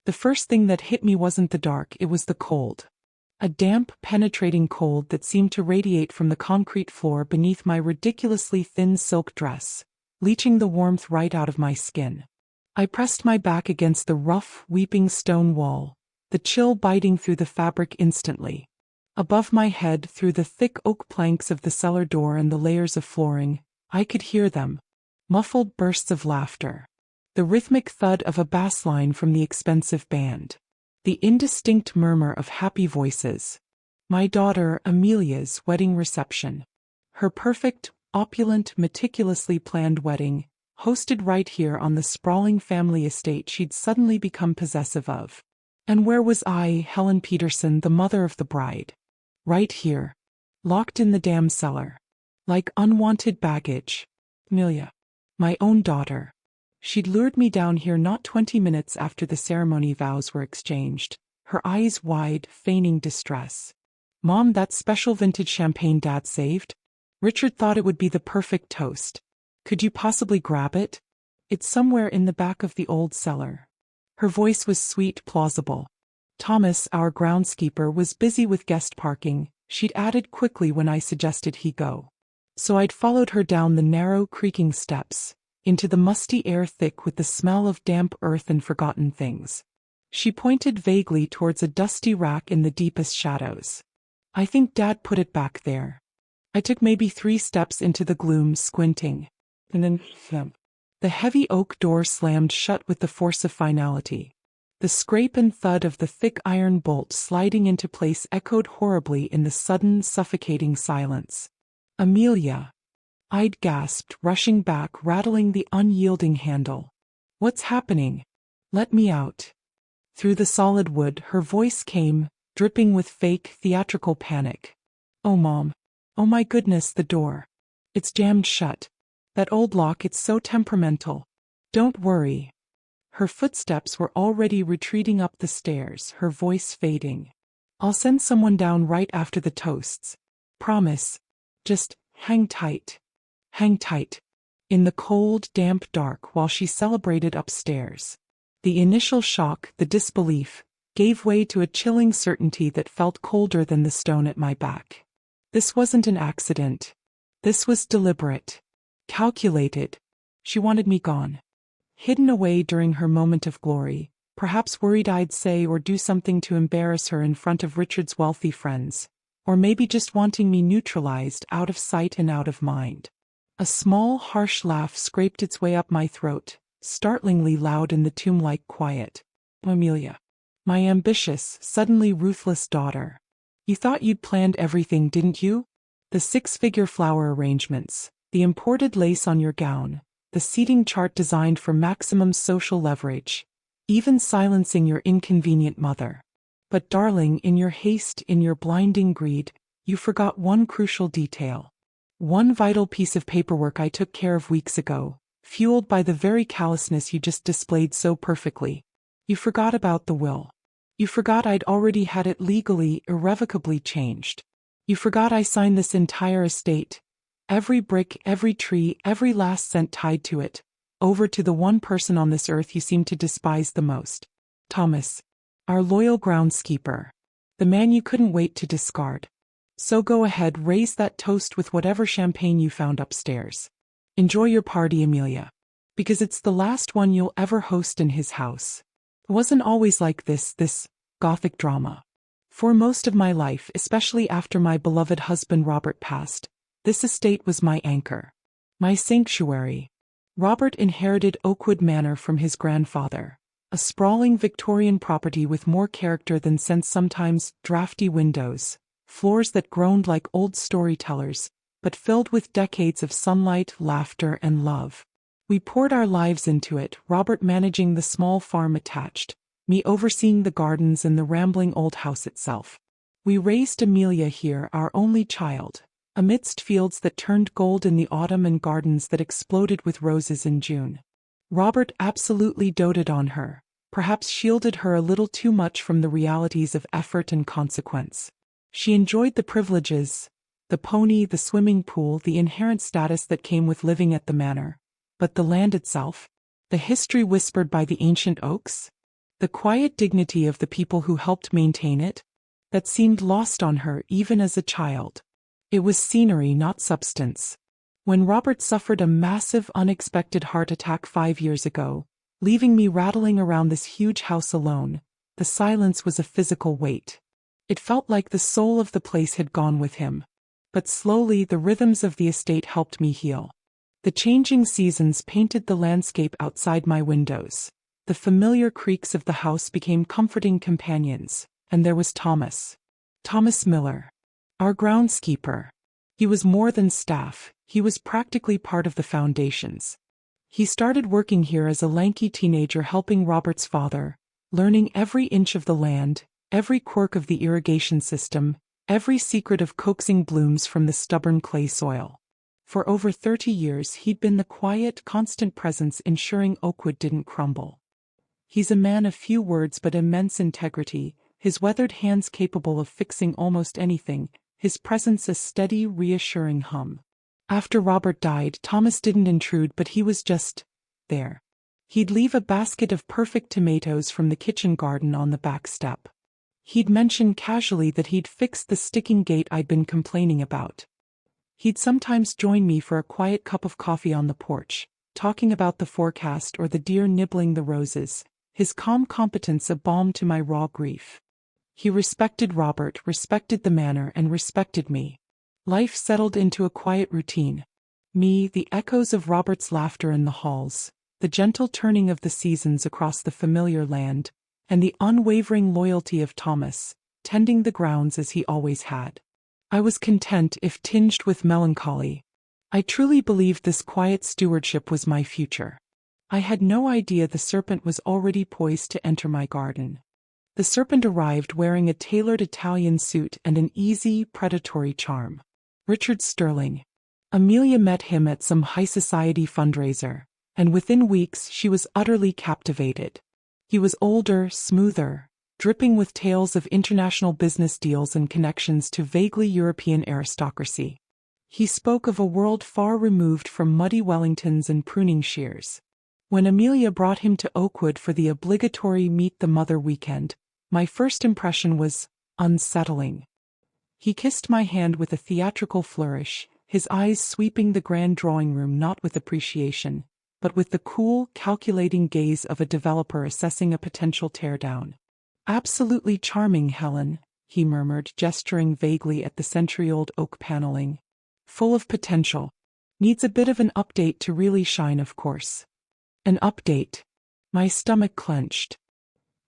The first thing that hit me wasn't the dark, it was the cold. A damp, penetrating cold that seemed to radiate from the concrete floor beneath my ridiculously thin silk dress, leaching the warmth right out of my skin. I pressed my back against the rough, weeping stone wall, the chill biting through the fabric instantly. Above my head, through the thick oak planks of the cellar door and the layers of flooring, I could hear them. Muffled bursts of laughter. The rhythmic thud of a bass line from the expensive band. The indistinct murmur of happy voices. My daughter Amelia's wedding reception. Her perfect, opulent, meticulously planned wedding, hosted right here on the sprawling family estate she'd suddenly become possessive of. And where was I, Helen Peterson, the mother of the bride? Right here. Locked in the damn cellar. Like unwanted baggage. Amelia. My own daughter. She'd lured me down here not 20 minutes after the ceremony vows were exchanged, her eyes wide, feigning distress. Mom, that special vintage champagne Dad saved? Richard thought it would be the perfect toast. Could you possibly grab it? It's somewhere in the back of the old cellar. Her voice was sweet, plausible. Thomas, our groundskeeper, was busy with guest parking, she'd added quickly when I suggested he go. So I'd followed her down the narrow, creaking steps, into the musty air thick with the smell of damp earth and forgotten things. She pointed vaguely towards a dusty rack in the deepest shadows. I think Dad put it back there. I took maybe 3 steps into the gloom, squinting. And then, thump. The heavy oak door slammed shut with the force of finality. The scrape and thud of the thick iron bolt sliding into place echoed horribly in the sudden, suffocating silence. Amelia. I'd gasped, rushing back, rattling the unyielding handle. What's happening? Let me out. Through the solid wood, her voice came, dripping with fake, theatrical panic. Oh, Mom. Oh my goodness, the door. It's jammed shut. That old lock, it's so temperamental. Don't worry. Her footsteps were already retreating up the stairs, her voice fading. I'll send someone down right after the toasts. Promise. Just hang tight. Hang tight. In the cold, damp dark while she celebrated upstairs. The initial shock, the disbelief, gave way to a chilling certainty that felt colder than the stone at my back. This wasn't an accident. This was deliberate. Calculated. She wanted me gone. Hidden away during her moment of glory, perhaps worried I'd say or do something to embarrass her in front of Richard's wealthy friends, or maybe just wanting me neutralized, out of sight and out of mind. A small, harsh laugh scraped its way up my throat, startlingly loud in the tomb-like quiet. Amelia. My ambitious, suddenly ruthless daughter. You thought you'd planned everything, didn't you? The 6-figure flower arrangements, the imported lace on your gown, the seating chart designed for maximum social leverage, even silencing your inconvenient mother. But darling, in your haste, in your blinding greed, you forgot one crucial detail. One vital piece of paperwork I took care of weeks ago, fueled by the very callousness you just displayed so perfectly. You forgot about the will. You forgot I'd already had it legally, irrevocably changed. You forgot I signed this entire estate, every brick, every tree, every last cent tied to it, over to the one person on this earth you seem to despise the most. Thomas. Our loyal groundskeeper. The man you couldn't wait to discard. So go ahead, raise that toast with whatever champagne you found upstairs. Enjoy your party, Amelia. Because it's the last one you'll ever host in his house. It wasn't always like this gothic drama. For most of my life, especially after my beloved husband Robert passed, this estate was my anchor. My sanctuary. Robert inherited Oakwood Manor from his grandfather. A sprawling Victorian property with more character than sense, sometimes drafty windows, floors that groaned like old storytellers, but filled with decades of sunlight, laughter, and love. We poured our lives into it, Robert managing the small farm attached, me overseeing the gardens and the rambling old house itself. We raised Amelia here, our only child, amidst fields that turned gold in the autumn and gardens that exploded with roses in June. Robert absolutely doted on her, perhaps shielded her a little too much from the realities of effort and consequence. She enjoyed the privileges, the pony, the swimming pool, the inherent status that came with living at the manor. But the land itself? The history whispered by the ancient oaks? The quiet dignity of the people who helped maintain it, that seemed lost on her even as a child. It was scenery, not substance. When Robert suffered a massive, unexpected heart attack 5 years ago, leaving me rattling around this huge house alone, the silence was a physical weight. It felt like the soul of the place had gone with him. But slowly the rhythms of the estate helped me heal. The changing seasons painted the landscape outside my windows. The familiar creaks of the house became comforting companions, and there was Thomas. Thomas Miller. Our groundskeeper. He was more than staff, he was practically part of the foundations. He started working here as a lanky teenager helping Robert's father, learning every inch of the land, every quirk of the irrigation system, every secret of coaxing blooms from the stubborn clay soil. For over 30 years he'd been the quiet, constant presence ensuring Oakwood didn't crumble. He's a man of few words but immense integrity, his weathered hands capable of fixing almost anything, his presence a steady, reassuring hum. After Robert died, Thomas didn't intrude, but he was just there. He'd leave a basket of perfect tomatoes from the kitchen garden on the back step. He'd mention casually that he'd fixed the sticking gate I'd been complaining about. He'd sometimes join me for a quiet cup of coffee on the porch, talking about the forecast or the deer nibbling the roses, his calm competence a balm to my raw grief. He respected Robert, respected the manor, and respected me. Life settled into a quiet routine. Me, the echoes of Robert's laughter in the halls, the gentle turning of the seasons across the familiar land, and the unwavering loyalty of Thomas, tending the grounds as he always had. I was content if tinged with melancholy. I truly believed this quiet stewardship was my future. I had no idea the serpent was already poised to enter my garden. The serpent arrived wearing a tailored Italian suit and an easy, predatory charm. Richard Sterling. Amelia met him at some high society fundraiser, and within weeks she was utterly captivated. He was older, smoother, dripping with tales of international business deals and connections to vaguely European aristocracy. He spoke of a world far removed from muddy Wellingtons and pruning shears. When Amelia brought him to Oakwood for the obligatory Meet the Mother weekend, my first impression was unsettling. He kissed my hand with a theatrical flourish, his eyes sweeping the grand drawing room not with appreciation, but with the cool, calculating gaze of a developer assessing a potential teardown. "Absolutely charming, Helen," he murmured, gesturing vaguely at the century-old oak paneling. "Full of potential. Needs a bit of an update to really shine, of course." An update. My stomach clenched.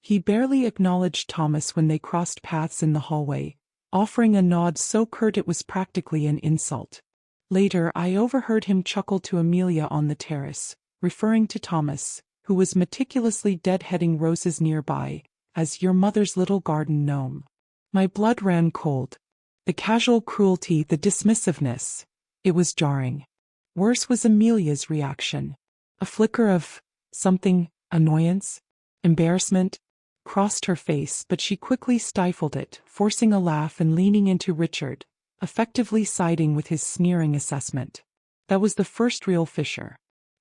He barely acknowledged Thomas when they crossed paths in the hallway, offering a nod so curt it was practically an insult. Later, I overheard him chuckle to Amelia on the terrace, referring to Thomas, who was meticulously deadheading roses nearby, as your mother's little garden gnome. My blood ran cold. The casual cruelty, the dismissiveness. It was jarring. Worse was Amelia's reaction. A flicker of something, annoyance, embarrassment, crossed her face, but she quickly stifled it, forcing a laugh and leaning into Richard, effectively siding with his sneering assessment. That was the first real fissure.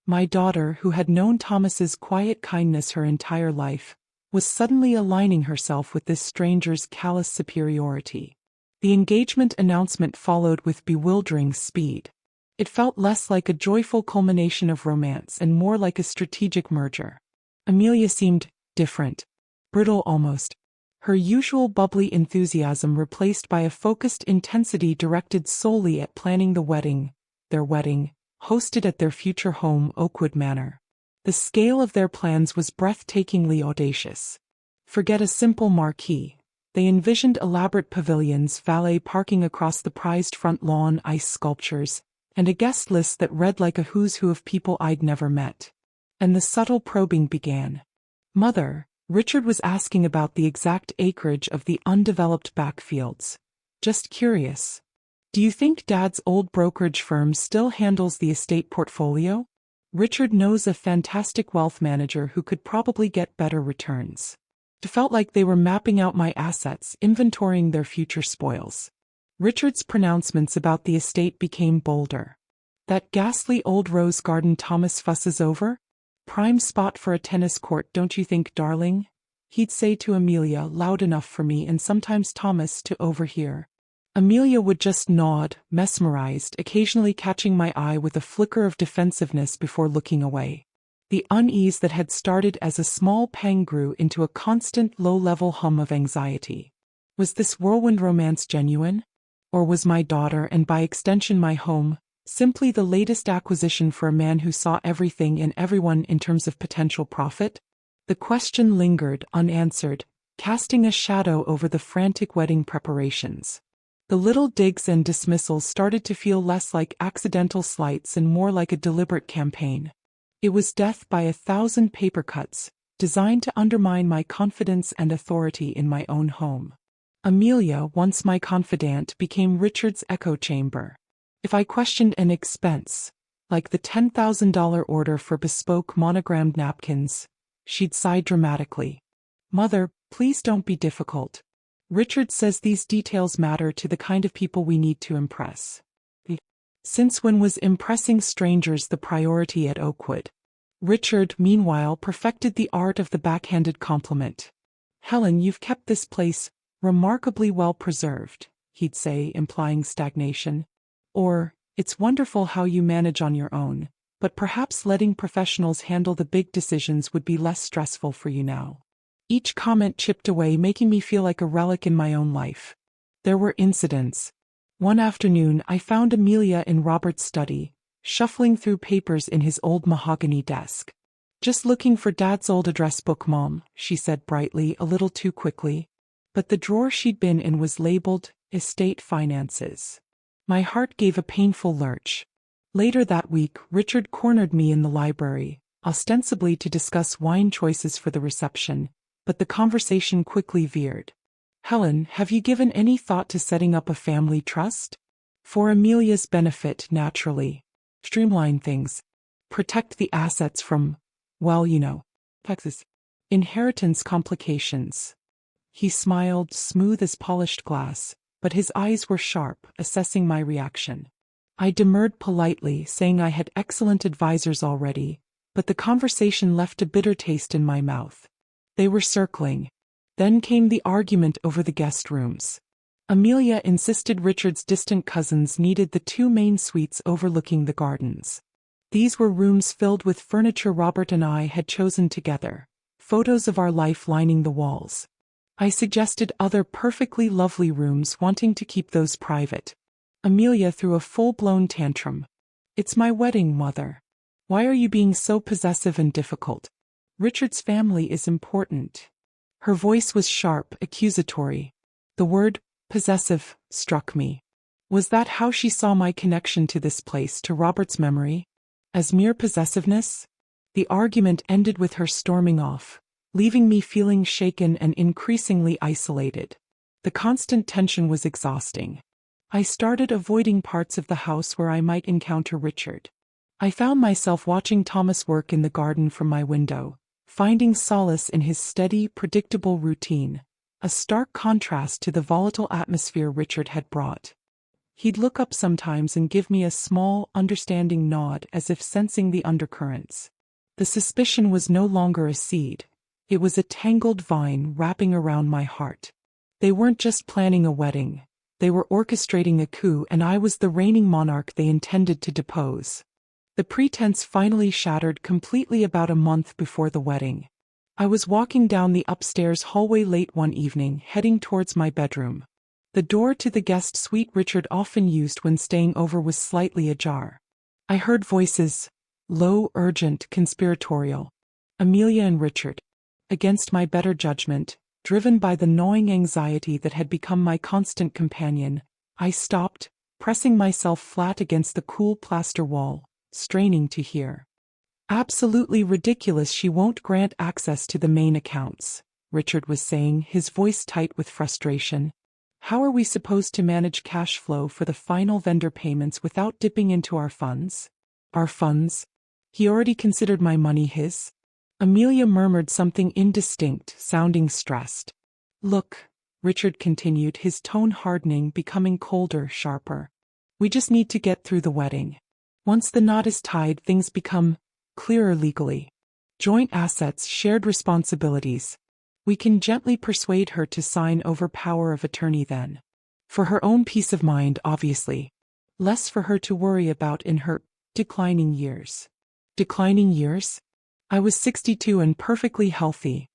My daughter, who had known Thomas's quiet kindness her entire life, was suddenly aligning herself with this stranger's callous superiority. The engagement announcement followed with bewildering speed. It felt less like a joyful culmination of romance and more like a strategic merger. Amelia seemed different. Brittle almost. Her usual bubbly enthusiasm replaced by a focused intensity directed solely at planning the wedding, their wedding, hosted at their future home, Oakwood Manor. The scale of their plans was breathtakingly audacious. Forget a simple marquee. They envisioned elaborate pavilions, valet parking across the prized front lawn, ice sculptures, and a guest list that read like a who's who of people I'd never met. And the subtle probing began. "Mother," Richard was asking about the exact acreage of the undeveloped backfields. "Just curious. Do you think Dad's old brokerage firm still handles the estate portfolio? Richard knows a fantastic wealth manager who could probably get better returns." It felt like they were mapping out my assets, inventorying their future spoils. Richard's pronouncements about the estate became bolder. "That ghastly old rose garden Thomas fusses over? Prime spot for a tennis court, don't you think, darling?" he'd say to Amelia, loud enough for me and sometimes Thomas to overhear. Amelia would just nod, mesmerized, occasionally catching my eye with a flicker of defensiveness before looking away. The unease that had started as a small pang grew into a constant low-level hum of anxiety. Was this whirlwind romance genuine? Or was my daughter, and by extension my home, simply the latest acquisition for a man who saw everything and everyone in terms of potential profit? The question lingered, unanswered, casting a shadow over the frantic wedding preparations. The little digs and dismissals started to feel less like accidental slights and more like a deliberate campaign. It was death by 1,000 paper cuts, designed to undermine my confidence and authority in my own home. Amelia, once my confidante, became Richard's echo chamber. If I questioned an expense, like the $10,000 order for bespoke monogrammed napkins, she'd sigh dramatically. "Mother, please don't be difficult. Richard says these details matter to the kind of people we need to impress." Since when was impressing strangers the priority at Oakwood? Richard, meanwhile, perfected the art of the backhanded compliment. "Helen, you've kept this place remarkably well preserved," he'd say, implying stagnation. Or, "It's wonderful how you manage on your own, but perhaps letting professionals handle the big decisions would be less stressful for you now." Each comment chipped away, making me feel like a relic in my own life. There were incidents. One afternoon, I found Amelia in Robert's study, shuffling through papers in his old mahogany desk. "Just looking for Dad's old address book, Mom," she said brightly, a little too quickly. But the drawer she'd been in was labeled, "Estate Finances." My heart gave a painful lurch. Later that week, Richard cornered me in the library, ostensibly to discuss wine choices for the reception, but the conversation quickly veered. "Helen, have you given any thought to setting up a family trust? For Amelia's benefit, naturally. Streamline things. Protect the assets from, well, Texas. Inheritance complications." He smiled, smooth as polished glass, but his eyes were sharp, assessing my reaction. I demurred politely, saying I had excellent advisors already, but the conversation left a bitter taste in my mouth. They were circling. Then came the argument over the guest rooms. Amelia insisted Richard's distant cousins needed the 2 main suites overlooking the gardens. These were rooms filled with furniture Robert and I had chosen together, photos of our life lining the walls. I suggested other perfectly lovely rooms, wanting to keep those private. Amelia threw a full-blown tantrum. "It's my wedding, Mother. Why are you being so possessive and difficult? Richard's family is important." Her voice was sharp, accusatory. The word possessive struck me. Was that how she saw my connection to this place, to Robert's memory? As mere possessiveness? The argument ended with her storming off, leaving me feeling shaken and increasingly isolated. The constant tension was exhausting. I started avoiding parts of the house where I might encounter Richard. I found myself watching Thomas work in the garden from my window, finding solace in his steady, predictable routine, a stark contrast to the volatile atmosphere Richard had brought. He'd look up sometimes and give me a small, understanding nod as if sensing the undercurrents. The suspicion was no longer a seed. It was a tangled vine wrapping around my heart. They weren't just planning a wedding. They were orchestrating a coup, and I was the reigning monarch they intended to depose. The pretense finally shattered completely about a month before the wedding. I was walking down the upstairs hallway late one evening, heading towards my bedroom. The door to the guest suite Richard often used when staying over was slightly ajar. I heard voices, low, urgent, conspiratorial. Amelia and Richard. Against my better judgment, driven by the gnawing anxiety that had become my constant companion, I stopped, pressing myself flat against the cool plaster wall, straining to hear. "Absolutely ridiculous, she won't grant access to the main accounts," Richard was saying, his voice tight with frustration. "How are we supposed to manage cash flow for the final vendor payments without dipping into our funds?" Our funds? He already considered my money his? Amelia murmured something indistinct, sounding stressed. "Look," Richard continued, his tone hardening, becoming colder, sharper. "We just need to get through the wedding. Once the knot is tied, things become clearer legally. Joint assets, shared responsibilities. We can gently persuade her to sign over power of attorney then. For her own peace of mind, obviously. Less for her to worry about in her declining years. Declining years? I was 62 and perfectly healthy.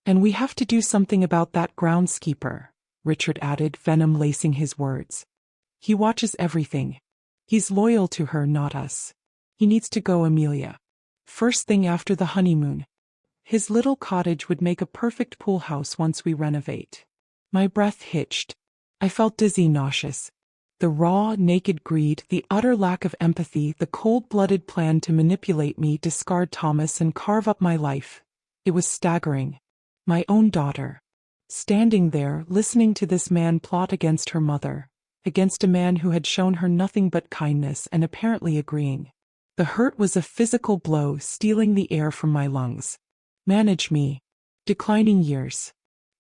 And we have to do something about that groundskeeper, Richard added, venom lacing his words. He watches everything. He's loyal to her, not us. He needs to go, Amelia. First thing after the honeymoon. His little cottage would make a perfect pool house once we renovate. My breath hitched. I felt dizzy, nauseous. The raw, naked greed, the utter lack of empathy, the cold-blooded plan to manipulate me, discard Thomas, and carve up my life. It was staggering. My own daughter. Standing there, listening to this man plot against her mother, against a man who had shown her nothing but kindness, and apparently agreeing. The hurt was a physical blow, stealing the air from my lungs. Manage me. Declining years.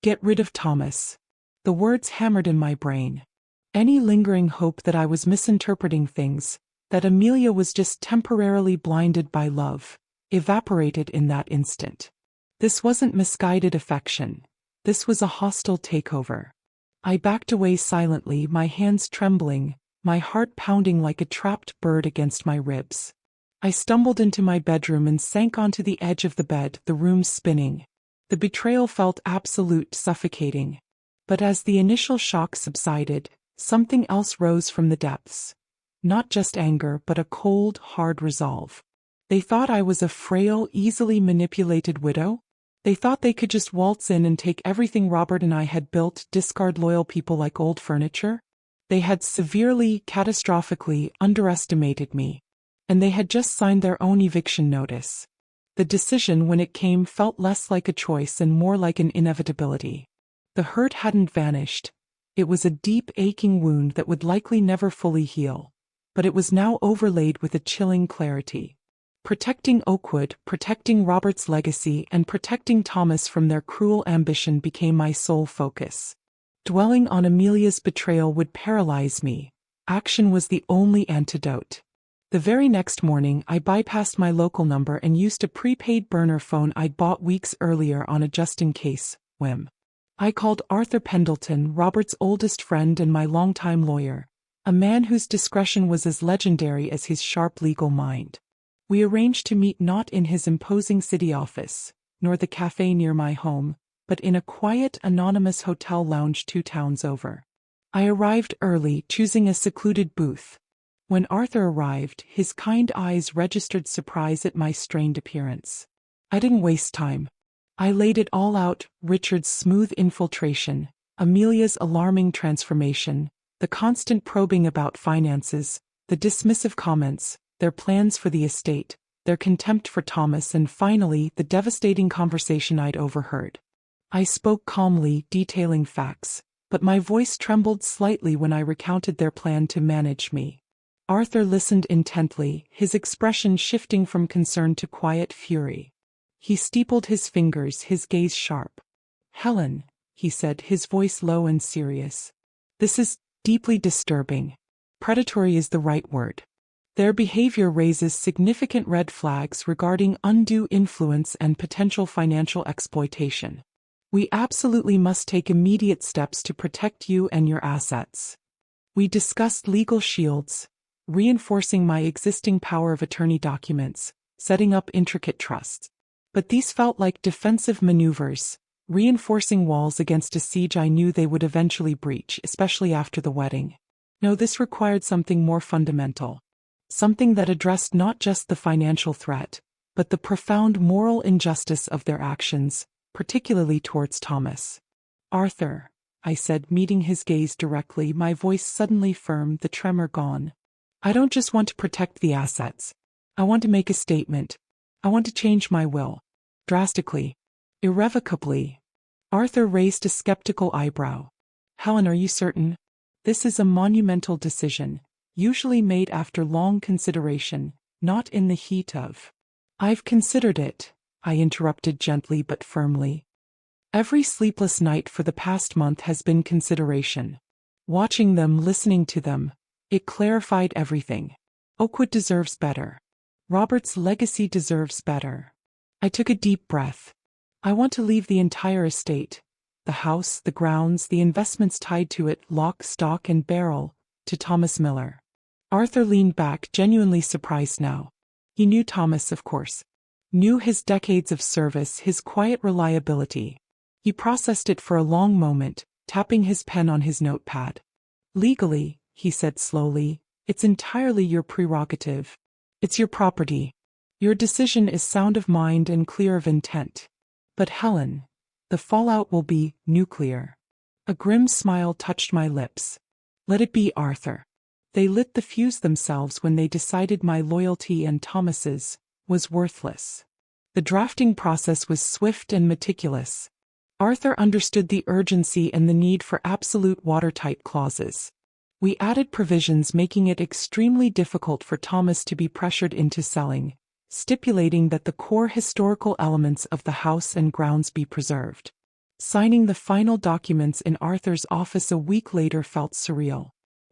Get rid of Thomas. The words hammered in my brain. Any lingering hope that I was misinterpreting things, that Amelia was just temporarily blinded by love, evaporated in that instant. This wasn't misguided affection. This was a hostile takeover. I backed away silently, my hands trembling, my heart pounding like a trapped bird against my ribs. I stumbled into my bedroom and sank onto the edge of the bed, the room spinning. The betrayal felt absolute, suffocating. But as the initial shock subsided, something else rose from the depths. Not just anger, but a cold, hard resolve. They thought I was a frail, easily manipulated widow? They thought they could just waltz in and take everything Robert and I had built, discard loyal people like old furniture? They had severely, catastrophically underestimated me. And they had just signed their own eviction notice. The decision, when it came, felt less like a choice and more like an inevitability. The hurt hadn't vanished. It was a deep, aching wound that would likely never fully heal. But it was now overlaid with a chilling clarity. Protecting Oakwood, protecting Robert's legacy, and protecting Thomas from their cruel ambition became my sole focus. Dwelling on Amelia's betrayal would paralyze me. Action was the only antidote. The very next morning, I bypassed my local number and used a prepaid burner phone I'd bought weeks earlier on a just-in-case whim. I called Arthur Pendleton, Robert's oldest friend and my longtime lawyer, a man whose discretion was as legendary as his sharp legal mind. We arranged to meet not in his imposing city office, nor the cafe near my home, but in a quiet, anonymous hotel lounge 2 towns over. I arrived early, choosing a secluded booth. When Arthur arrived, his kind eyes registered surprise at my strained appearance. I didn't waste time. I laid it all out: Richard's smooth infiltration, Amelia's alarming transformation, the constant probing about finances, the dismissive comments, their plans for the estate, their contempt for Thomas, and finally, the devastating conversation I'd overheard. I spoke calmly, detailing facts, but my voice trembled slightly when I recounted their plan to manage me. Arthur listened intently, his expression shifting from concern to quiet fury. He steepled his fingers, his gaze sharp. "Helen," he said, his voice low and serious. "This is deeply disturbing. Predatory is the right word. Their behavior raises significant red flags regarding undue influence and potential financial exploitation. We absolutely must take immediate steps to protect you and your assets." We discussed legal shields, reinforcing my existing power of attorney documents, setting up intricate trusts. But these felt like defensive maneuvers, reinforcing walls against a siege I knew they would eventually breach, especially after the wedding. No, this required something more fundamental. Something that addressed not just the financial threat, but the profound moral injustice of their actions, particularly towards Thomas. "Arthur," I said, meeting his gaze directly, my voice suddenly firm, the tremor gone. "I don't just want to protect the assets. I want to make a statement. I want to change my will. Drastically. Irrevocably." Arthur raised a skeptical eyebrow. "Helen, are you certain? This is a monumental decision, usually made after long consideration, not in the heat of—" "I've considered it," I interrupted gently but firmly. "Every sleepless night for the past month has been consideration. Watching them, listening to them, it clarified everything. Oakwood deserves better. Robert's legacy deserves better." I took a deep breath. I want to leave the entire estate. The house, the grounds, the investments tied to it, lock, stock, and barrel, to Thomas Miller. Arthur leaned back, genuinely surprised now. He knew Thomas, of course. Knew his decades of service, his quiet reliability. He processed it for a long moment, tapping his pen on his notepad. Legally, he said slowly, it's entirely your prerogative. It's your property. Your decision is sound of mind and clear of intent. But Helen, the fallout will be nuclear. A grim smile touched my lips. Let it be, Arthur. They lit the fuse themselves when they decided my loyalty and Thomas's was worthless. The drafting process was swift and meticulous. Arthur understood the urgency and the need for absolute watertight clauses. We added provisions making it extremely difficult for Thomas to be pressured into selling, stipulating that the core historical elements of the house and grounds be preserved. Signing the final documents in Arthur's office a week later felt surreal.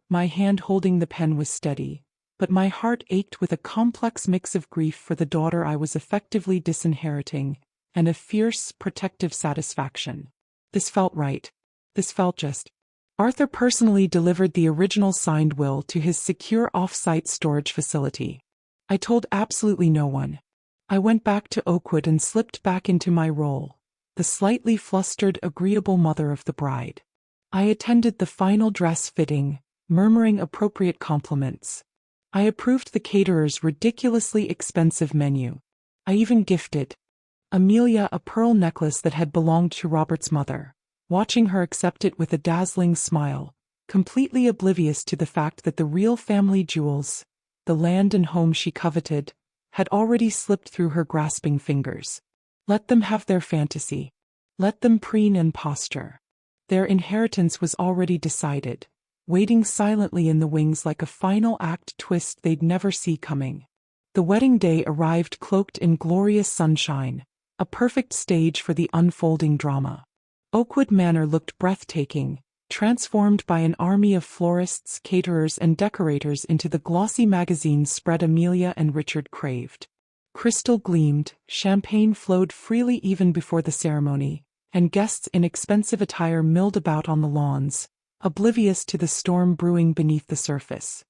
My hand holding the pen was steady, but my heart ached with a complex mix of grief for the daughter I was effectively disinheriting, and a fierce, protective satisfaction. This felt right. This felt just. Arthur personally delivered the original signed will to his secure off-site storage facility. I told absolutely no one. I went back to Oakwood and slipped back into my role, the slightly flustered, agreeable mother of the bride. I attended the final dress fitting, murmuring appropriate compliments. I approved the caterer's ridiculously expensive menu. I even gifted Amelia a pearl necklace that had belonged to Robert's mother, watching her accept it with a dazzling smile, completely oblivious to the fact that the real family jewels, the land and home she coveted, had already slipped through her grasping fingers. Let them have their fantasy. Let them preen and posture. Their inheritance was already decided, waiting silently in the wings like a final act twist they'd never see coming. The wedding day arrived cloaked in glorious sunshine, a perfect stage for the unfolding drama. Oakwood Manor looked breathtaking, transformed by an army of florists, caterers, and decorators into the glossy magazine spread Amelia and Richard craved. Crystal gleamed, champagne flowed freely even before the ceremony, and guests in expensive attire milled about on the lawns, oblivious to the storm brewing beneath the surface.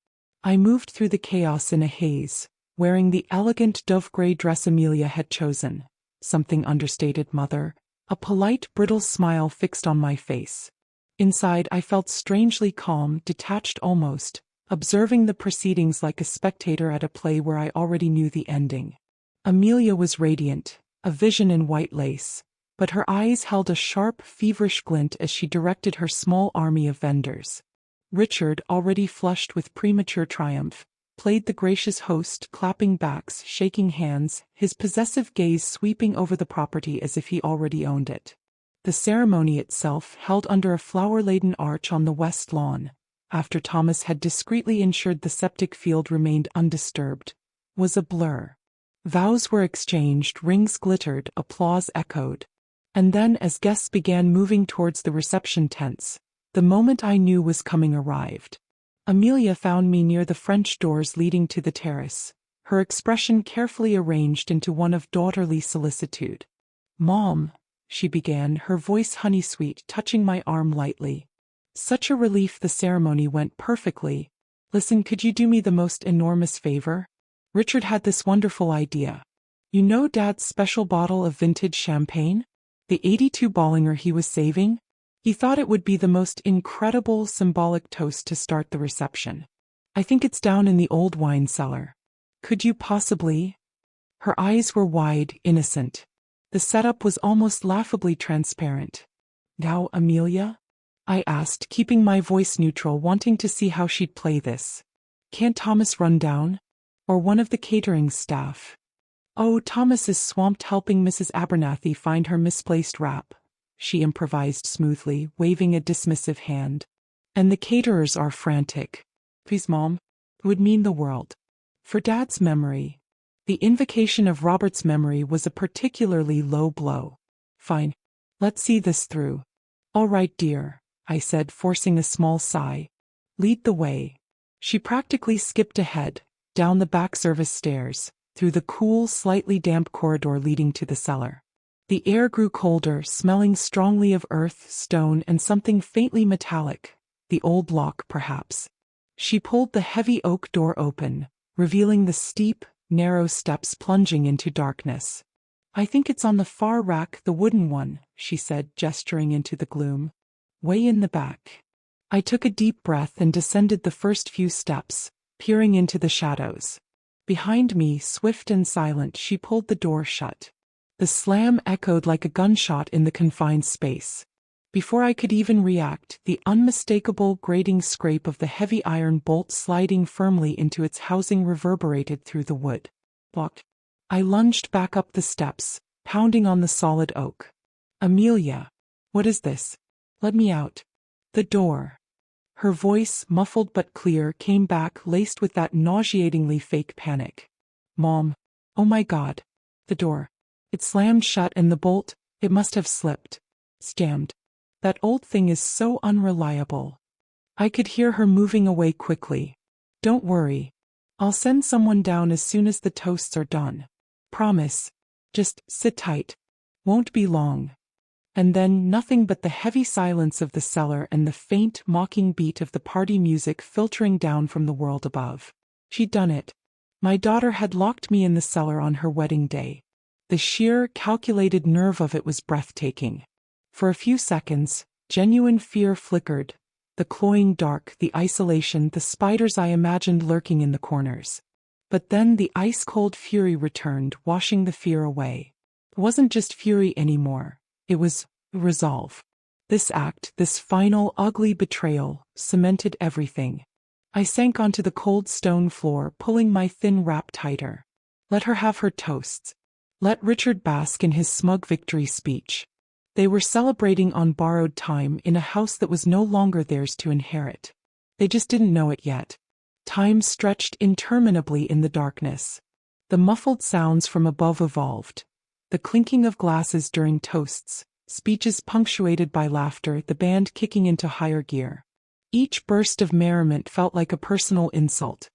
I moved through the chaos in a haze, wearing the elegant dove-gray dress Amelia had chosen. Something understated, mother. A polite, brittle smile fixed on my face. Inside, I felt strangely calm, detached almost, observing the proceedings like a spectator at a play where I already knew the ending. Amelia was radiant, a vision in white lace, but her eyes held a sharp, feverish glint as she directed her small army of vendors. Richard, already flushed with premature triumph, played the gracious host, clapping backs, shaking hands, his possessive gaze sweeping over the property as if he already owned it. The ceremony itself, held under a flower-laden arch on the west lawn, after Thomas had discreetly ensured the septic field remained undisturbed, was a blur. Vows were exchanged, rings glittered, applause echoed. And then, as guests began moving towards the reception tents, the moment I knew was coming arrived. Amelia found me near the French doors leading to the terrace, her expression carefully arranged into one of daughterly solicitude. "Mom," she began, her voice honey-sweet, touching my arm lightly. "Such a relief the ceremony went perfectly. Listen, could you do me the most enormous favor? Richard had this wonderful idea. You know Dad's special bottle of vintage champagne? The 82 Bollinger he was saving? He thought it would be the most incredible symbolic toast to start the reception. I think it's down in the old wine cellar. Could you possibly?" Her eyes were wide, innocent. The setup was almost laughably transparent. "Now, Amelia?" I asked, keeping my voice neutral, wanting to see how she'd play this. "Can't Thomas run down? Or one of the catering staff?" "Oh, Thomas is swamped helping Mrs. Abernathy find her misplaced wrap," she improvised smoothly, waving a dismissive hand. "And the caterers are frantic. Please, Mom. It would mean the world. For Dad's memory." The invocation of Robert's memory was a particularly low blow. "Fine. Let's see this through." "All right, dear," I said, forcing a small sigh. "Lead the way." She practically skipped ahead, down the back service stairs, through the cool, slightly damp corridor leading to the cellar. The air grew colder, smelling strongly of earth, stone, and something faintly metallic. The old lock, perhaps. She pulled the heavy oak door open, revealing the steep, narrow steps plunging into darkness. "I think it's on the far rack, the wooden one," she said, gesturing into the gloom. "Way in the back." I took a deep breath and descended the first few steps, peering into the shadows. Behind me, swift and silent, she pulled the door shut. The slam echoed like a gunshot in the confined space. Before I could even react, the unmistakable grating scrape of the heavy iron bolt sliding firmly into its housing reverberated through the wood. Locked. I lunged back up the steps, pounding on the solid oak. "Amelia. What is this? Let me out." "The door." Her voice, muffled but clear, came back, laced with that nauseatingly fake panic. "Mom. Oh my God. The door. It slammed shut and the bolt, it must have slipped. Jammed. That old thing is so unreliable." I could hear her moving away quickly. "Don't worry. I'll send someone down as soon as the toasts are done. Promise. Just sit tight. Won't be long." And then nothing but the heavy silence of the cellar and the faint, mocking beat of the party music filtering down from the world above. She'd done it. My daughter had locked me in the cellar on her wedding day. The sheer, calculated nerve of it was breathtaking. For a few seconds, genuine fear flickered. The cloying dark, the isolation, the spiders I imagined lurking in the corners. But then the ice-cold fury returned, washing the fear away. It wasn't just fury anymore. It was resolve. This act, this final, ugly betrayal, cemented everything. I sank onto the cold stone floor, pulling my thin wrap tighter. Let her have her toasts. Let Richard bask in his smug victory speech. They were celebrating on borrowed time in a house that was no longer theirs to inherit. They just didn't know it yet. Time stretched interminably in the darkness. The muffled sounds from above evolved. The clinking of glasses during toasts, speeches punctuated by laughter, the band kicking into higher gear. Each burst of merriment felt like a personal insult.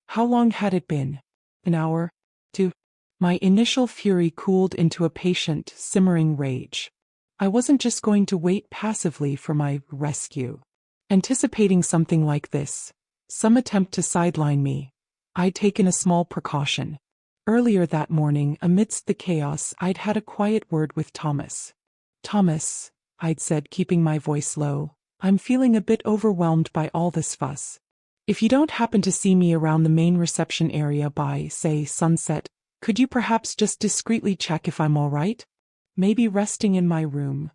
How long had it been? An hour? 2? My initial fury cooled into a patient, simmering rage. I wasn't just going to wait passively for my rescue. Anticipating something like this, some attempt to sideline me, I'd taken a small precaution. Earlier that morning, amidst the chaos, I'd had a quiet word with Thomas. "Thomas," I'd said, keeping my voice low, "I'm feeling a bit overwhelmed by all this fuss. If you don't happen to see me around the main reception area by, say, sunset, could you perhaps just discreetly check if I'm all right? Maybe resting in my room."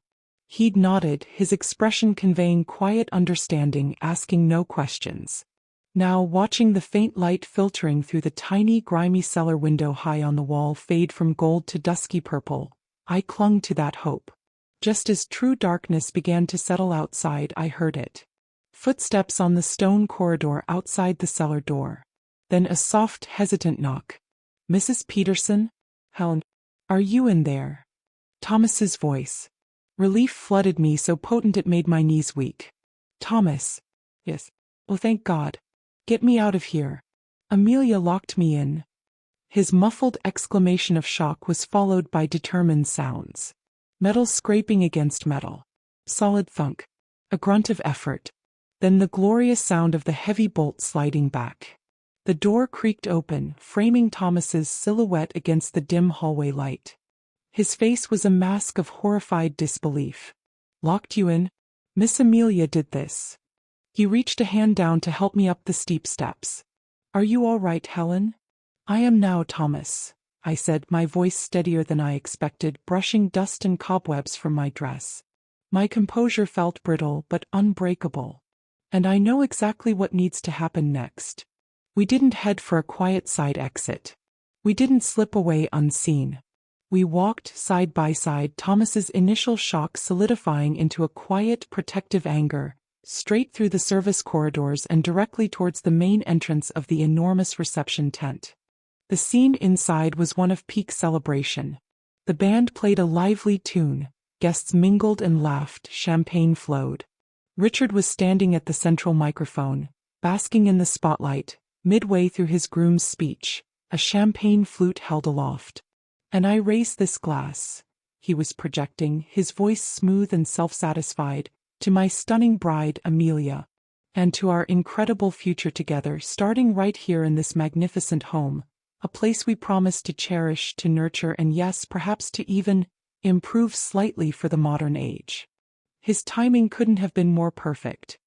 He'd nodded, his expression conveying quiet understanding, asking no questions. Now, watching the faint light filtering through the tiny, grimy cellar window high on the wall fade from gold to dusky purple, I clung to that hope. Just as true darkness began to settle outside, I heard it. Footsteps on the stone corridor outside the cellar door. Then a soft, hesitant knock. "Mrs. Peterson? Helen, are you in there?" Thomas's voice. Relief flooded me so potent it made my knees weak. "Thomas." "Yes." "Oh, thank God. Get me out of here. Amelia locked me in." His muffled exclamation of shock was followed by determined sounds. Metal scraping against metal. Solid thunk. A grunt of effort. Then the glorious sound of the heavy bolt sliding back. The door creaked open, framing Thomas's silhouette against the dim hallway light. His face was a mask of horrified disbelief. "Locked you in? Miss Amelia did this." He reached a hand down to help me up the steep steps. "Are you all right, Helen?" "I am now, Thomas," I said, my voice steadier than I expected, brushing dust and cobwebs from my dress. My composure felt brittle but unbreakable. "And I know exactly what needs to happen next." We didn't head for a quiet side exit. We didn't slip away unseen. We walked side by side, Thomas's initial shock solidifying into a quiet, protective anger, straight through the service corridors and directly towards the main entrance of the enormous reception tent. The scene inside was one of peak celebration. The band played a lively tune, guests mingled and laughed, champagne flowed. Richard was standing at the central microphone, basking in the spotlight, midway through his groom's speech, a champagne flute held aloft. "And I raise this glass he was projecting, his voice smooth and self-satisfied, to my stunning bride, Amelia. And to our incredible future together, starting right here in this magnificent home, a place we promise to cherish, to nurture, and yes, perhaps to even improve slightly for the modern age. His timing couldn't have been more perfect.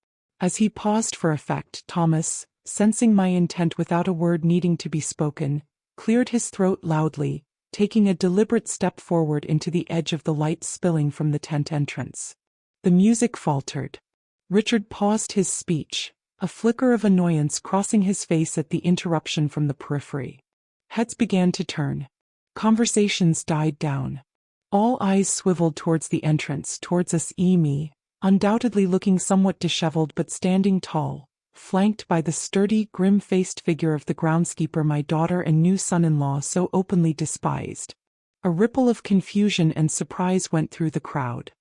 As he paused for effect, Thomas, sensing my intent without a word needing to be spoken, cleared his throat loudly, taking a deliberate step forward into the edge of the light spilling from the tent entrance. The music faltered. Richard paused his speech, a flicker of annoyance crossing his face at the interruption from the periphery. Heads began to turn. Conversations died down. All eyes swiveled towards the entrance, towards us, me, undoubtedly looking somewhat disheveled but standing tall, flanked by the sturdy, grim-faced figure of the groundskeeper my daughter and new son-in-law so openly despised. A ripple of confusion and surprise went through the crowd.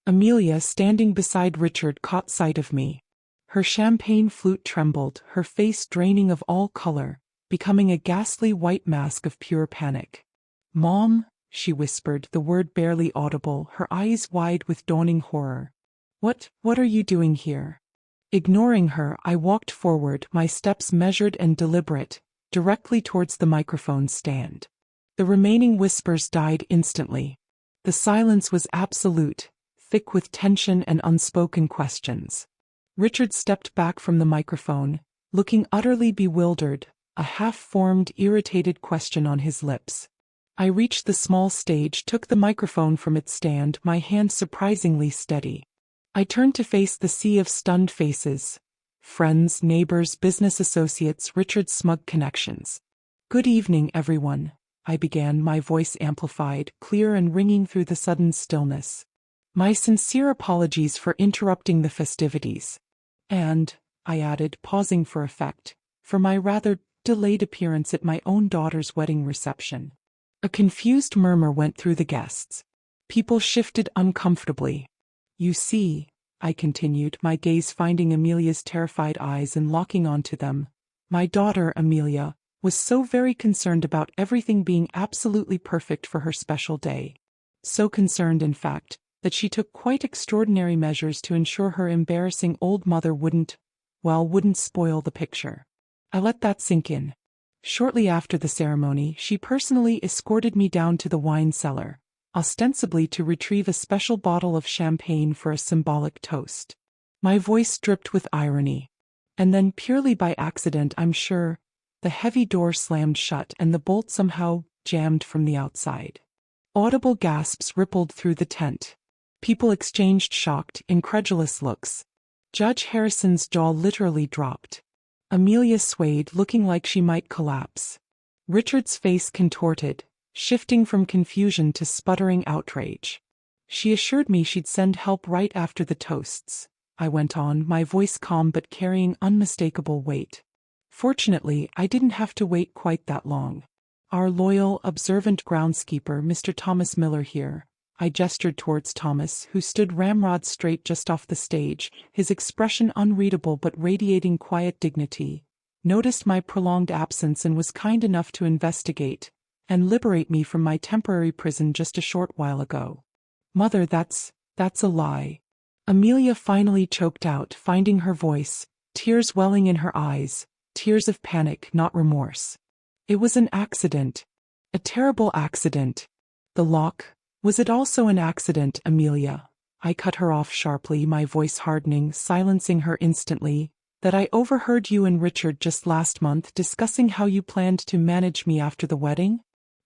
Amelia, standing beside Richard, caught sight of me. Her champagne flute trembled, her face draining of all color, becoming a ghastly white mask of pure panic. "Mom," she whispered, the word barely audible, her eyes wide with dawning horror. What are you doing here?" Ignoring her, I walked forward, my steps measured and deliberate, directly towards the microphone stand. The remaining whispers died instantly. The silence was absolute, thick with tension and unspoken questions. Richard stepped back from the microphone, looking utterly bewildered, a half-formed, irritated question on his lips. I reached the small stage, took the microphone from its stand, my hand surprisingly steady. I turned to face the sea of stunned faces. Friends, neighbors, business associates, Richard's smug connections. "Good evening, everyone," I began, my voice amplified, clear and ringing through the sudden stillness. "My sincere apologies for interrupting the festivities. And," I added, pausing for effect, "for my rather delayed appearance at my own daughter's wedding reception." A confused murmur went through the guests. People shifted uncomfortably. "You see," I continued, my gaze finding Amelia's terrified eyes and locking onto them, "my daughter, Amelia, was so very concerned about everything being absolutely perfect for her special day. So concerned, in fact, that she took quite extraordinary measures to ensure her embarrassing old mother wouldn't spoil the picture." I let that sink in. Shortly after the ceremony, she personally escorted me down to the wine cellar, ostensibly to retrieve a special bottle of champagne for a symbolic toast. My voice dripped with irony. And then, purely by accident, I'm sure, the heavy door slammed shut and the bolt somehow jammed from the outside. Audible gasps rippled through the tent. People exchanged shocked, incredulous looks. Judge Harrison's jaw literally dropped. Amelia swayed, looking like she might collapse. Richard's face contorted, shifting from confusion to sputtering outrage. "She assured me she'd send help right after the toasts," I went on, my voice calm but carrying unmistakable weight. Fortunately, I didn't have to wait quite that long. "Our loyal, observant groundskeeper, Mr. Thomas Miller here." I gestured towards Thomas, who stood ramrod straight just off the stage, his expression unreadable but radiating quiet dignity, noticed my prolonged absence and was kind enough to investigate and liberate me from my temporary prison just a short while ago. "Mother, that's a lie." Amelia finally choked out, finding her voice, tears welling in her eyes, tears of panic, not remorse. "It was an accident. A terrible accident. The lock. Was it also an accident, Amelia?" I cut her off sharply, my voice hardening, silencing her instantly. "That I overheard you and Richard just last month discussing how you planned to manage me after the wedding?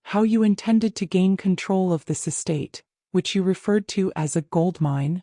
How you intended to gain control of this estate, which you referred to as a gold mine?"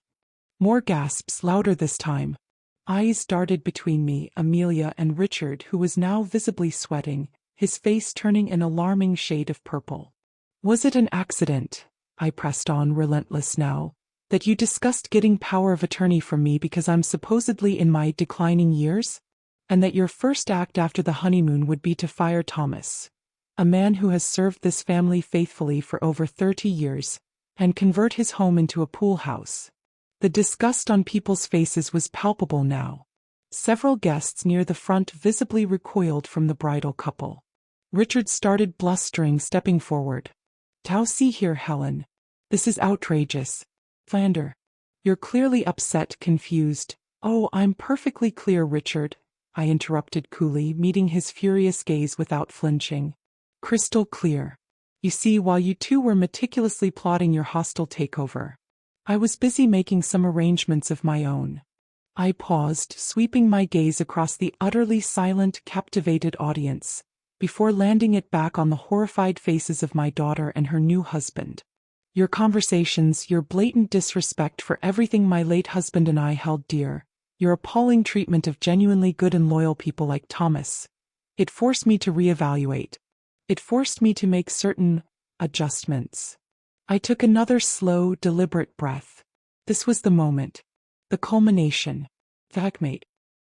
More gasps, louder this time. Eyes darted between me, Amelia, and Richard, who was now visibly sweating, his face turning an alarming shade of purple. "Was it an accident?" I pressed on, relentless now, "that you discussed getting power of attorney from me because I'm supposedly in my declining years? And that your first act after the honeymoon would be to fire Thomas, a man who has served this family faithfully for over 30 years, and convert his home into a pool house?" The disgust on people's faces was palpable now. Several guests near the front visibly recoiled from the bridal couple. Richard started blustering, stepping forward. "Now see here, Helen. This is outrageous. Flander. You're clearly upset, confused. Oh, I'm perfectly clear, Richard, I interrupted coolly, meeting his furious gaze without flinching. Crystal clear. You see, while you two were meticulously plotting your hostile takeover, I was busy making some arrangements of my own. I paused, sweeping my gaze across the utterly silent, captivated audience, before landing it back on the horrified faces of my daughter and her new husband. Your conversations, your blatant disrespect for everything my late husband and I held dear, your appalling treatment of genuinely good and loyal people like Thomas. It forced me to reevaluate. It forced me to make certain adjustments. I took another slow, deliberate breath. This was the moment. The culmination. Fagmate.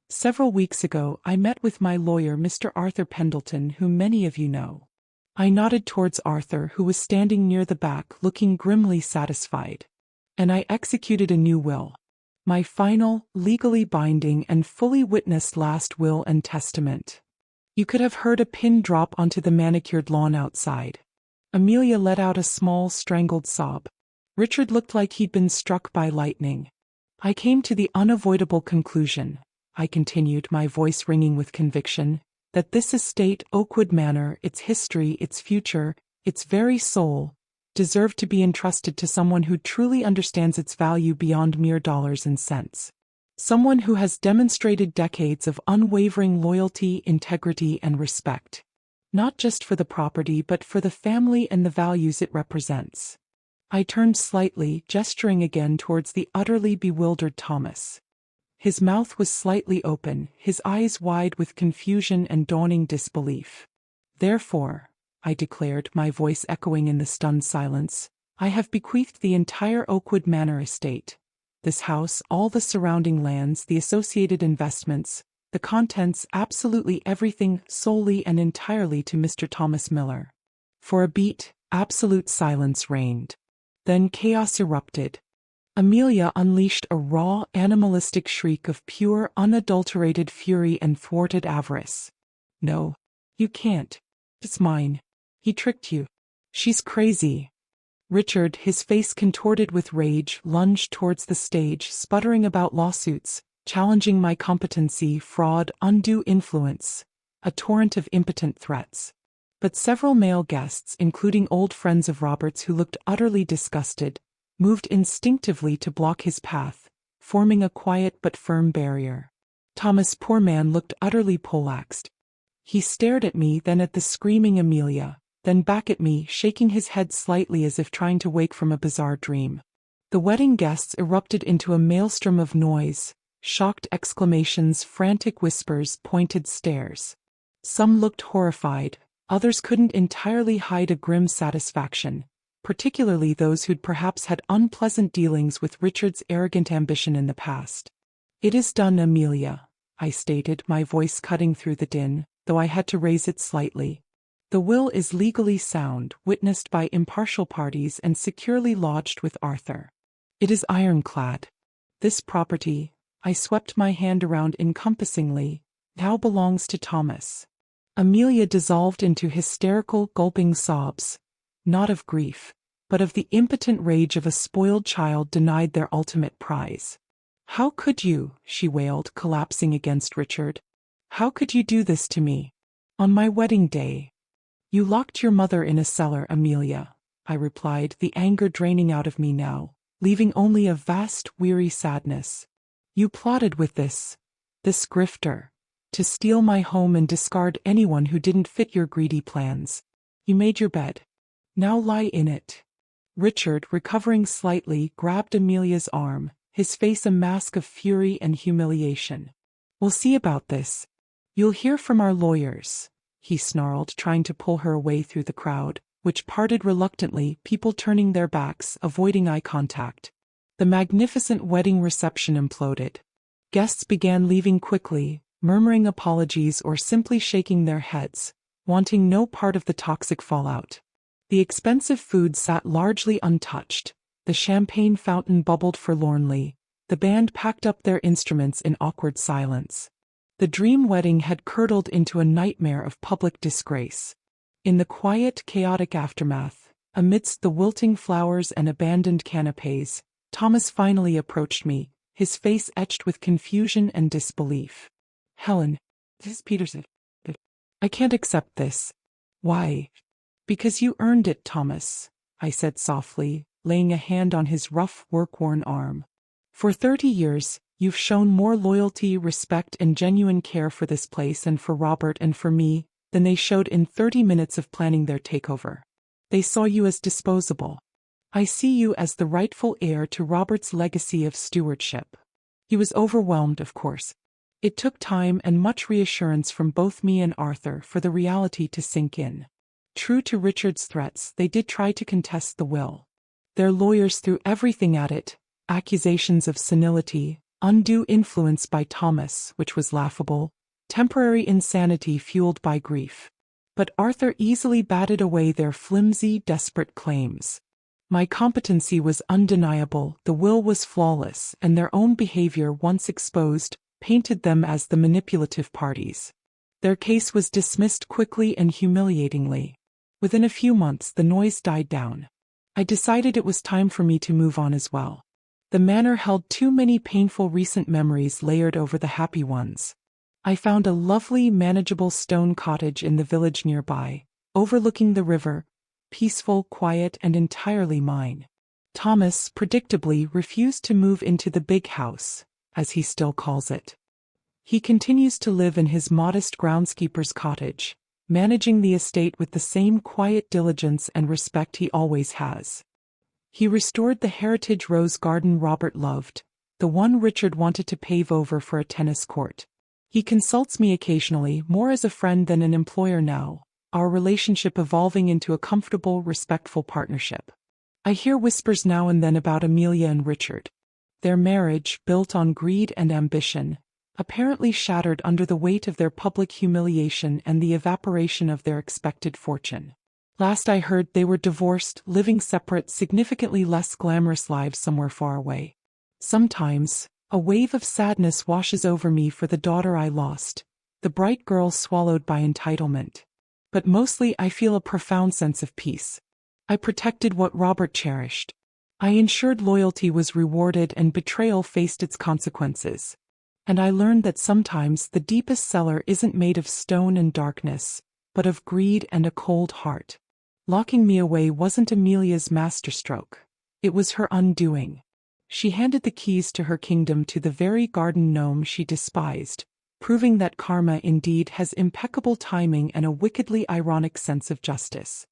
Several weeks ago, I met with my lawyer, Mr. Arthur Pendleton, whom many of you know. I nodded towards Arthur, who was standing near the back, looking grimly satisfied. And I executed a new will. My final, legally binding and fully witnessed last will and testament. You could have heard a pin drop onto the manicured lawn outside. Amelia let out a small, strangled sob. Richard looked like he'd been struck by lightning. I came to the unavoidable conclusion, I continued, my voice ringing with conviction, that this estate, Oakwood Manor, its history, its future, its very soul, deserved to be entrusted to someone who truly understands its value beyond mere dollars and cents. Someone who has demonstrated decades of unwavering loyalty, integrity, and respect. Not just for the property but for the family and the values it represents. I turned slightly, gesturing again towards the utterly bewildered Thomas. His mouth was slightly open, his eyes wide with confusion and dawning disbelief. Therefore, I declared, my voice echoing in the stunned silence, I have bequeathed the entire Oakwood Manor estate. This house, all the surrounding lands, the associated investments, the contents, absolutely everything, solely and entirely to Mr. Thomas Miller. For a beat, absolute silence reigned. Then chaos erupted. Amelia unleashed a raw, animalistic shriek of pure, unadulterated fury and thwarted avarice. No, you can't. It's mine. He tricked you. She's crazy. Richard, his face contorted with rage, lunged towards the stage, sputtering about lawsuits, challenging my competency, fraud, undue influence, a torrent of impotent threats. But several male guests, including old friends of Robert's who looked utterly disgusted, moved instinctively to block his path, forming a quiet but firm barrier. Thomas, poor man, looked utterly poleaxed. He stared at me, then at the screaming Amelia, then back at me, shaking his head slightly as if trying to wake from a bizarre dream. The wedding guests erupted into a maelstrom of noise, shocked exclamations, frantic whispers, pointed stares. Some looked horrified, others couldn't entirely hide a grim satisfaction, particularly those who'd perhaps had unpleasant dealings with Richard's arrogant ambition in the past. It is done, Amelia, I stated, my voice cutting through the din, though I had to raise it slightly. The will is legally sound, witnessed by impartial parties and securely lodged with Arthur. It is ironclad. This property, I swept my hand around encompassingly, now belongs to Thomas. Amelia dissolved into hysterical, gulping sobs, not of grief, but of the impotent rage of a spoiled child denied their ultimate prize. How could you, she wailed, collapsing against Richard. How could you do this to me? On my wedding day. You locked your mother in a cellar, Amelia, I replied, the anger draining out of me now, leaving only a vast, weary sadness. You plotted with this grifter, to steal my home and discard anyone who didn't fit your greedy plans. You made your bed. Now lie in it. Richard, recovering slightly, grabbed Amelia's arm, his face a mask of fury and humiliation. We'll see about this. You'll hear from our lawyers, he snarled, trying to pull her away through the crowd, which parted reluctantly, people turning their backs, avoiding eye contact. The magnificent wedding reception imploded. Guests began leaving quickly, murmuring apologies or simply shaking their heads, wanting no part of the toxic fallout. The expensive food sat largely untouched, the champagne fountain bubbled forlornly, the band packed up their instruments in awkward silence. The dream wedding had curdled into a nightmare of public disgrace. In the quiet, chaotic aftermath, Amidst the wilting flowers and abandoned canapes, Thomas finally approached me, his face etched with confusion and disbelief. Helen, this is Peterson. I can't accept this. Why? Because you earned it, Thomas, I said softly, laying a hand on his rough, work-worn arm. For 30 years, you've shown more loyalty, respect, and genuine care for this place and for Robert and for me than they showed in 30 minutes of planning their takeover. They saw you as disposable. I see you as the rightful heir to Robert's legacy of stewardship. He was overwhelmed, of course. It took time and much reassurance from both me and Arthur for the reality to sink in. True to Richard's threats, they did try to contest the will. Their lawyers threw everything at it, accusations of senility, undue influence by Thomas, which was laughable, temporary insanity fueled by grief. But Arthur easily batted away their flimsy, desperate claims. My competency was undeniable, the will was flawless, and their own behavior, once exposed, painted them as the manipulative parties. Their case was dismissed quickly and humiliatingly. Within a few months, the noise died down. I decided it was time for me to move on as well. The manor held too many painful recent memories layered over the happy ones. I found a lovely, manageable stone cottage in the village nearby, overlooking the river, peaceful, quiet, and entirely mine. Thomas, predictably, refused to move into the big house, as he still calls it. He continues to live in his modest groundskeeper's cottage, managing the estate with the same quiet diligence and respect he always has. He restored the heritage rose garden Robert loved, the one Richard wanted to pave over for a tennis court. He consults me occasionally, more as a friend than an employer now, our relationship evolving into a comfortable, respectful partnership. I hear whispers now and then about Amelia and Richard. Their marriage, built on greed and ambition, apparently shattered under the weight of their public humiliation and the evaporation of their expected fortune. Last I heard, they were divorced, living separate, significantly less glamorous lives somewhere far away. Sometimes, a wave of sadness washes over me for the daughter I lost, the bright girl swallowed by entitlement. But mostly I feel a profound sense of peace. I protected what Robert cherished. I ensured loyalty was rewarded and betrayal faced its consequences. And I learned that sometimes the deepest cellar isn't made of stone and darkness, but of greed and a cold heart. Locking me away wasn't Amelia's masterstroke. It was her undoing. She handed the keys to her kingdom to the very garden gnome she despised, proving that karma indeed has impeccable timing and a wickedly ironic sense of justice.